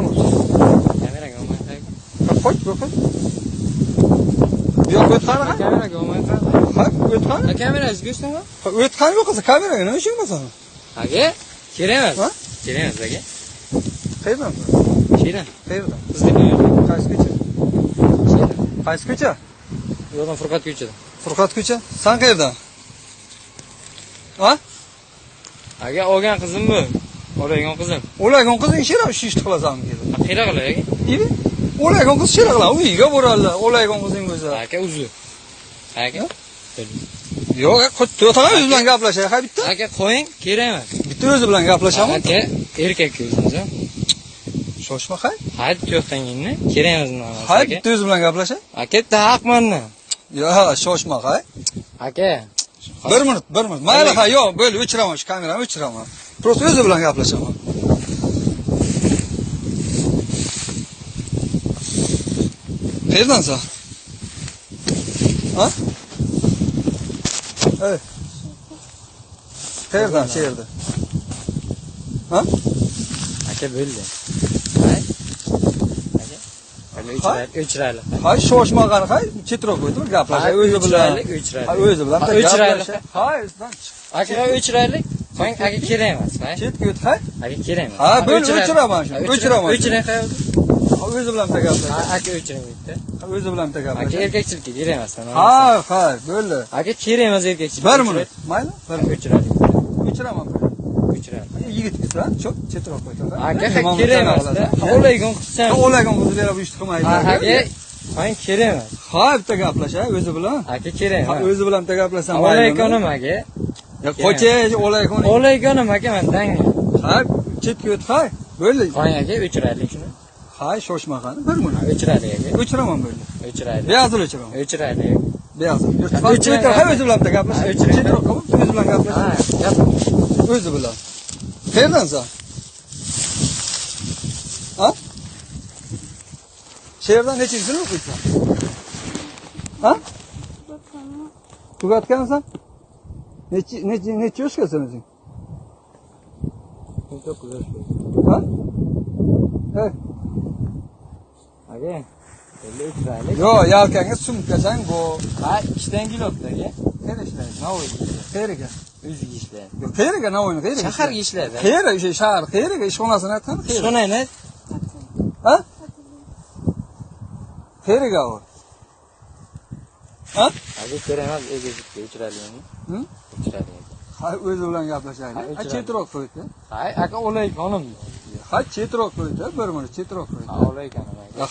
Kameraga olmaydi. Qo'y, qo'y. Yo'q, o'tqani ha? Kameraga olmaydi. Ha, o'tqani? Kamerasiz go'shtmi? O'tqani yo'q qilsa kameraga nima ishing bo'lsa? Aka, kerak emas. Ha? Kerak emas aka. Qayerdan? Shirin. Qayerdan? Bizga Qaysi ko'cha? Shirin. Qaysi ko'cha? Yo'qdan Furqat ko'chada. Furqat ko'cha. Sen qayerdan? Ha? Aka, olgan qizim bu. Olagan qizim. O'lagan qizing shira shu ishni qilasanmi dedi. Qira qilay aka. Yidi. O'lagan qiz shira qiladi. Uyiga boradilar. O'lagan qizing o'zi. Aka, uzr. Aka. Yo'q, to'tagan o'zi bilan gaplashay. Ha bitta. Aka, qo'ying, kerak emas. Bitta o'zi bilan gaplashamiz. Aka, erkak ko'zimiz. Shoshma hay. Hayt to'xtangingni, kerak emas nima emas. Hay, Aka. bitta o'zi bilan gaplashay. Aka, haqmanmi? Yo'q, shoshma hay. Aka. Bir minut. Mayli ha, yo'q, bo'ldi, o'chiraman shu kamerani, o'chiraman. Просто o'zi bilan gaplashaman. Qayerdan sen? Ha? Ey. Qayerdan, she'rda? Ha? Aka bo'ldi. Hay. Aka. O'chiraylik. Hay, shoshmag'an, hay, chetroq qo'ydim, gaplashay o'zi bilan. Ha, o'zi bilan o'chiraylik. Hay, o'zidan chiq. Aka, o'chiraylik. Qo'ying, aka kerak emas, hay. Chetga o't, hay. Aka kerak emas. Ha, bo'ldi, o'chiraman shu. O'chiraman. O'chiring qayerda? O'zi bilan gaplashay. Aka, o'chiring bitta. O'zi bilan Aka, gaplashay. erkakchilikka kerak emas. Ha, bo'ldi. Aka, kerak emas erkakchilik. Bir minut. Mayli? O'chiraylik. O'chiraman. O'chiraylik. Yigit kelsa, cho'p chetroq qo'ydi. Aka, kerak emas. O'lagan qizsan. O'lagan qizni berib bu ishni qilmaydi. Aka, qo'ying, kerak emas. Ha, bitta gaplashay o'zi bilan. Aka, kerak Ha, emas. o'zi bilan gaplashsam O'layganim aka. Ya qo'chay, o'laygan. O'layganim aka, men danga. Ha, chetga o't, hay. Bo'ldi. Qo'ying aka, o'chiraylik shuni. Hay, shoshmag'an. Bir minut. O'chiraylik aka. O'chiraman bo'ldi. O'chiraylik. Beyazil o'chiraman. O'chiraylik. Beyazil. O'chiraylik. Hay, o'zi bilan gaplash. O'chiraylik. Chetroq qilib, o'zi bilan gaplash. Ha, gap. O'zi bilan. Qayerdan sen? Ha? She'rdan nechinchini o'qiysan? Ha? Tugatgansan? Necha yoshgasan o'zing? 19 yosh. Ha? Hey. Aka, endi o'chiraylik. Yo, yelkangga sumkasang bu. Ha, ishdan kelibdi aka. Qayerda ishlaydi? Navoiyda. Qayerga? O'ziga ishlaydi. Yo, qayerga Navoiyni qayerga? Shaharga ishlaydi. Qayerga o'sha shahar, qayerga ishxonasini aytsan? Ishxonani Ha? Qayerga u? Ha? aka, kerak emas, o'zingizga o'chiraylik. Hm? O'chiraylik. Ha, o'zi bilan gaplashaylik. Ha, chetroq qo'ydi. Hay, aka, o'layganim. Ha, chetroq qo'ydi. Bir minut chetroq qo'ydi. Ha, o'layganim aka.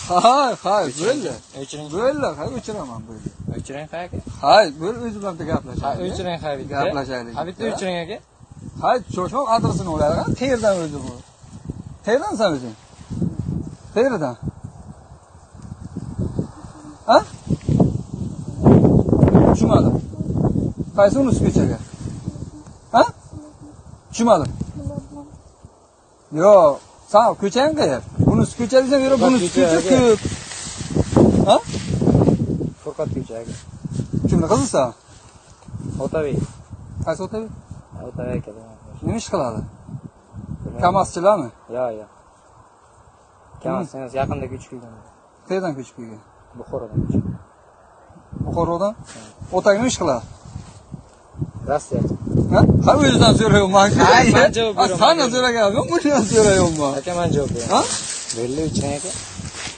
Ha, bo'ldi. O'chiring. Bo'ldi, ha, o'chiraman bo'ldi. O'chiring aka. Ha, bo'ldi, o'zi bilan Ha, gaplashaylik. o'chiring ha bitta. Gaplashaylik. Ha, bitta o'chiring aka. Ha, shoshma adresini o'ylaylik. Qayerdan o'zi bu? Qayerdansan o'zing? Qayerdan? Ha? Tushunmadim. Qaysi unisi ko'chaga? Ha? Tushunmadim. Yo'q, sen ko'chang qayer? Bunisi ko'cha desam, yo'q, bunisi ko'cha ko'p. Ha? Furqat ko'cha aka. Kimni qizisan? Otabek. Qaysi Otabek? Otabek aka. Nima ish qiladi? Kamazchilarmi? Yo. Kamaz emas, yaqinda ko'chib kelgan. Qayerdan ko'chib kelgan? Buxorodan ko'chib. Buxorodan? Otang nima ish qiladi? Rossiya. Ha? Ha, o'zidan so'rayapman. Ha, men javob beraman. Sana so'raganman, bundan so'rayapman. Aka, men javob beraman. Ha? Bo'ldi, o'chiring aka.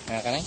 Mana qarang.